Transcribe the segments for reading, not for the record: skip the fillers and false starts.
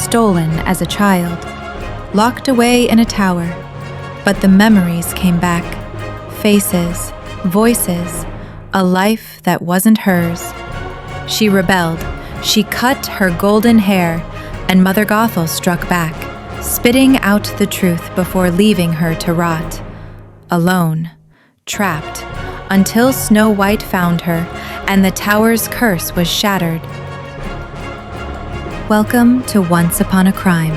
stolen as a child, locked away in a tower. But the memories came back. Faces, voices, a life that wasn't hers. She rebelled. She cut her golden hair, and Mother Gothel struck back, spitting out the truth before leaving her to rot. Alone, trapped, until Snow White found her, and the tower's curse was shattered. Welcome to Once Upon a Crime,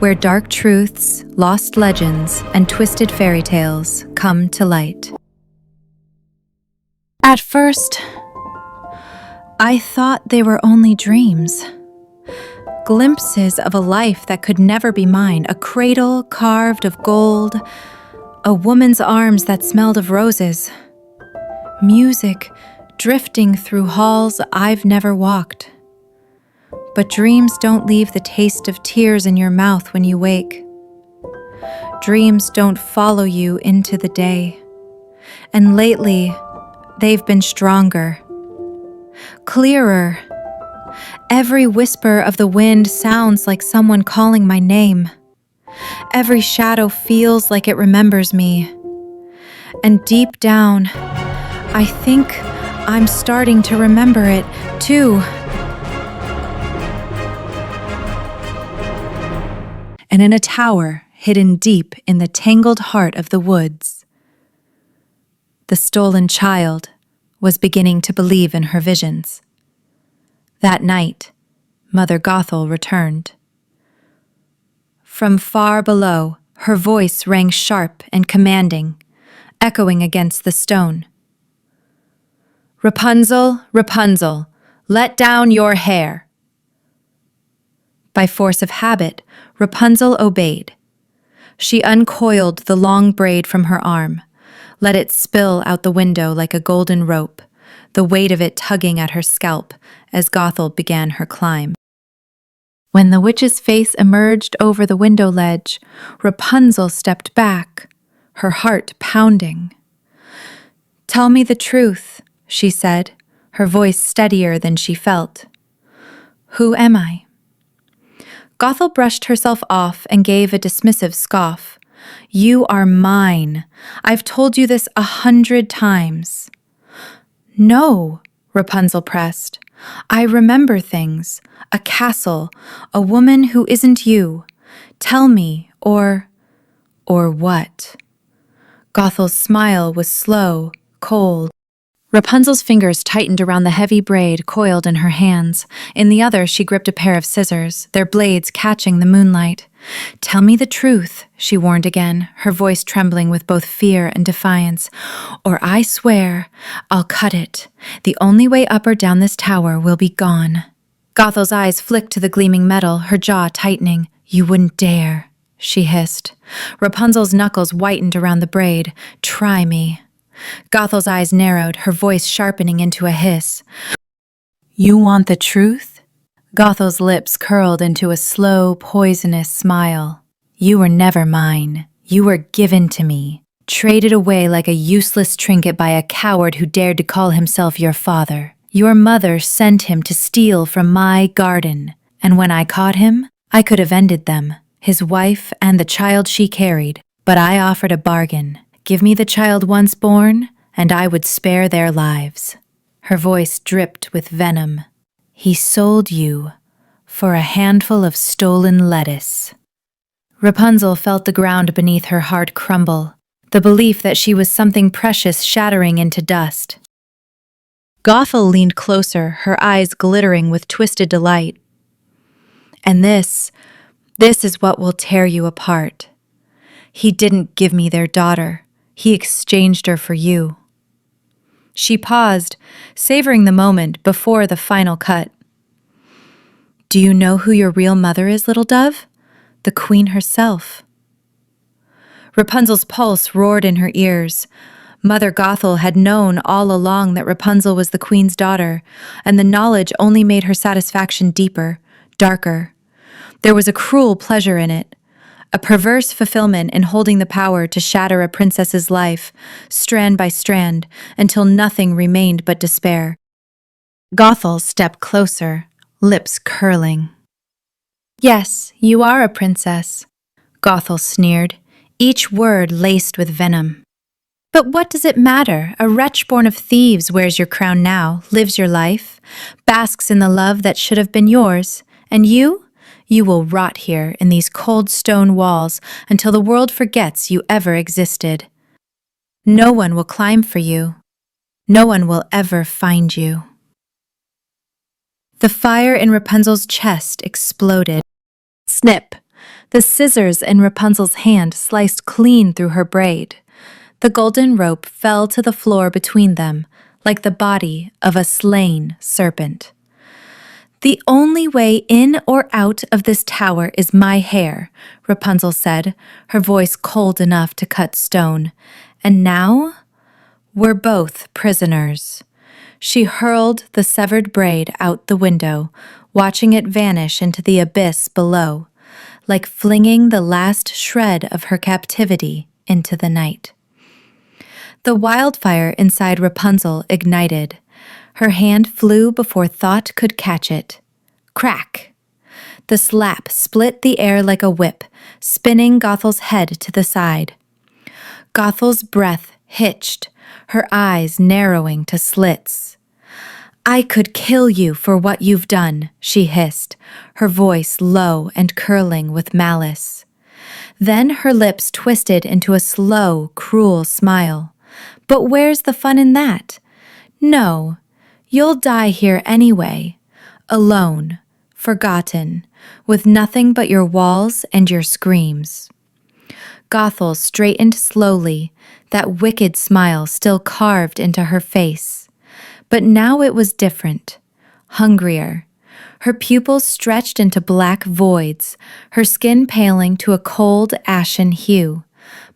where dark truths, lost legends, and twisted fairy tales come to light. At first, I thought they were only dreams. Glimpses of a life that could never be mine, a cradle carved of gold, a woman's arms that smelled of roses, music drifting through halls I've never walked. But dreams don't leave the taste of tears in your mouth when you wake. Dreams don't follow you into the day. And lately, they've been stronger, clearer. Every whisper of the wind sounds like someone calling my name. Every shadow feels like it remembers me. And deep down, I think I'm starting to remember it, too. And in a tower hidden deep in the tangled heart of the woods, the stolen child was beginning to believe in her visions. That night, Mother Gothel returned. From far below, her voice rang sharp and commanding, echoing against the stone. "Rapunzel, Rapunzel, let down your hair." By force of habit, Rapunzel obeyed. She uncoiled the long braid from her arm, let it spill out the window like a golden rope, the weight of it tugging at her scalp as Gothel began her climb. When the witch's face emerged over the window ledge, Rapunzel stepped back, her heart pounding. "Tell me the truth," she said, her voice steadier than she felt. "Who am I?" Gothel brushed herself off and gave a dismissive scoff. "You are mine. I've told you this 100 times." "No," Rapunzel pressed. "I remember things. A castle, a woman who isn't you. Tell me, or what?" Gothel's smile was slow, cold. Rapunzel's fingers tightened around the heavy braid coiled in her hands. In the other, she gripped a pair of scissors, their blades catching the moonlight. "Tell me the truth," she warned again, her voice trembling with both fear and defiance, "or I swear I'll cut it. The only way up or down this tower will be gone." Gothel's eyes flicked to the gleaming metal, her jaw tightening. "You wouldn't dare," she hissed. Rapunzel's knuckles whitened around the braid. "Try me." Gothel's eyes narrowed, her voice sharpening into a hiss. "You want the truth?" Gothel's lips curled into a slow, poisonous smile. "You were never mine. You were given to me, traded away like a useless trinket by a coward who dared to call himself your father. Your mother sent him to steal from my garden, and when I caught him, I could have ended them, his wife and the child she carried. But I offered a bargain. Give me the child once born, and I would spare their lives." Her voice dripped with venom. "He sold you for a handful of stolen lettuce." Rapunzel felt the ground beneath her heart crumble, the belief that she was something precious shattering into dust. Gothel leaned closer, her eyes glittering with twisted delight. "And this is what will tear you apart. He didn't give me their daughter. He exchanged her for you." She paused, savoring the moment before the final cut. "Do you know who your real mother is, little dove? The queen herself." Rapunzel's pulse roared in her ears. Mother Gothel had known all along that Rapunzel was the queen's daughter, and the knowledge only made her satisfaction deeper, darker. There was a cruel pleasure in it, a perverse fulfillment in holding the power to shatter a princess's life, strand by strand, until nothing remained but despair. Gothel stepped closer, lips curling. Yes, you are a princess, Gothel sneered, each word laced with venom. But what does it matter? A wretch born of thieves wears your crown now, lives your life, basks in the love that should have been yours. And you? You will rot here in these cold stone walls until the world forgets you ever existed. No one will climb for you. No one will ever find you. The fire in Rapunzel's chest exploded. Snip! The scissors in Rapunzel's hand sliced clean through her braid. The golden rope fell to the floor between them, like the body of a slain serpent. The only way in or out of this tower is my hair, Rapunzel said, her voice cold enough to cut stone. And now, we're both prisoners. She hurled the severed braid out the window, watching it vanish into the abyss below, like flinging the last shred of her captivity into the night. The wildfire inside Rapunzel ignited. Her hand flew before thought could catch it. Crack! The slap split the air like a whip, spinning Gothel's head to the side. Gothel's breath hitched, her eyes narrowing to slits. I could kill you for what you've done, she hissed, her voice low and curling with malice. Then her lips twisted into a slow, cruel smile. But where's the fun in that? No, you'll die here anyway, alone, forgotten, with nothing but your walls and your screams. Gothel straightened slowly, that wicked smile still carved into her face. But now it was different, hungrier. Her pupils stretched into black voids, her skin paling to a cold, ashen hue.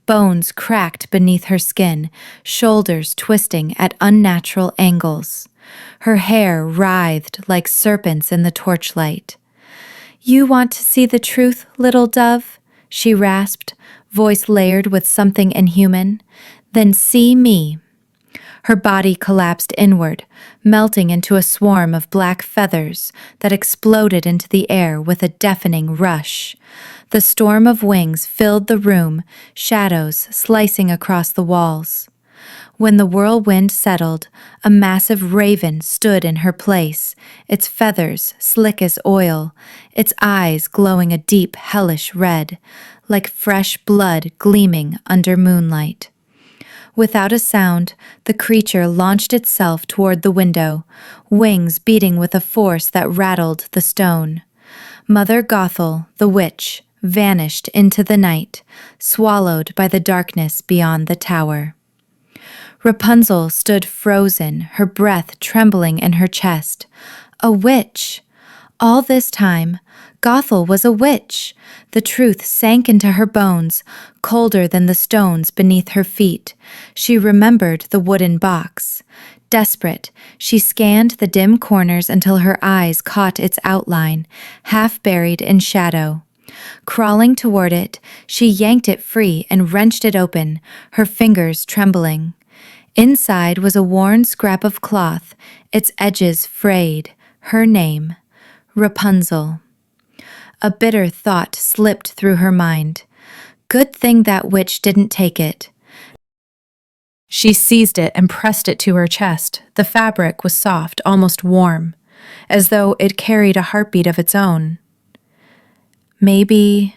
Bones cracked beneath her skin, shoulders twisting at unnatural angles. Her hair writhed like serpents in the torchlight. You want to see the truth, little dove? She rasped, voice layered with something inhuman. Then see me. Her body collapsed inward, melting into a swarm of black feathers that exploded into the air with a deafening rush. The storm of wings filled the room, shadows slicing across the walls. When the whirlwind settled, a massive raven stood in her place, its feathers slick as oil, its eyes glowing a deep, hellish red, like fresh blood gleaming under moonlight. Without a sound, the creature launched itself toward the window, wings beating with a force that rattled the stone. Mother Gothel, the witch, vanished into the night, swallowed by the darkness beyond the tower. Rapunzel stood frozen, her breath trembling in her chest. A witch! All this time, Gothel was a witch. The truth sank into her bones, colder than the stones beneath her feet. She remembered the wooden box. Desperate, she scanned the dim corners until her eyes caught its outline, half buried in shadow. Crawling toward it, she yanked it free and wrenched it open, her fingers trembling. Inside was a worn scrap of cloth, its edges frayed, her name, Rapunzel. A bitter thought slipped through her mind. Good thing that witch didn't take it. She seized it and pressed it to her chest. The fabric was soft, almost warm, as though it carried a heartbeat of its own. Maybe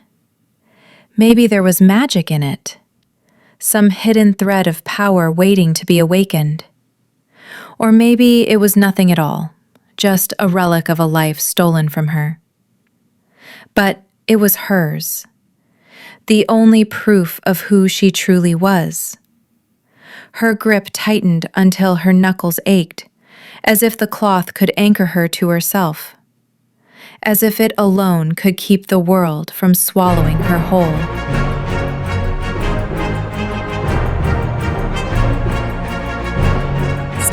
there was magic in it. Some hidden thread of power waiting to be awakened. Or maybe it was nothing at all, just a relic of a life stolen from her. But it was hers, the only proof of who she truly was. Her grip tightened until her knuckles ached, as if the cloth could anchor her to herself, as if it alone could keep the world from swallowing her whole.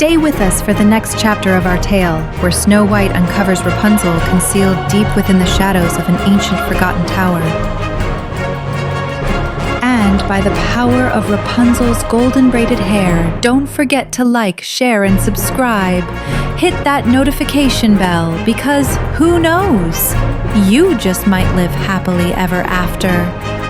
Stay with us for the next chapter of our tale, where Snow White uncovers Rapunzel concealed deep within the shadows of an ancient forgotten tower. And and by the power of Rapunzel's golden braided hair, don't forget to like, share, and subscribe. Hit that notification bell because who knows? You just might live happily ever after.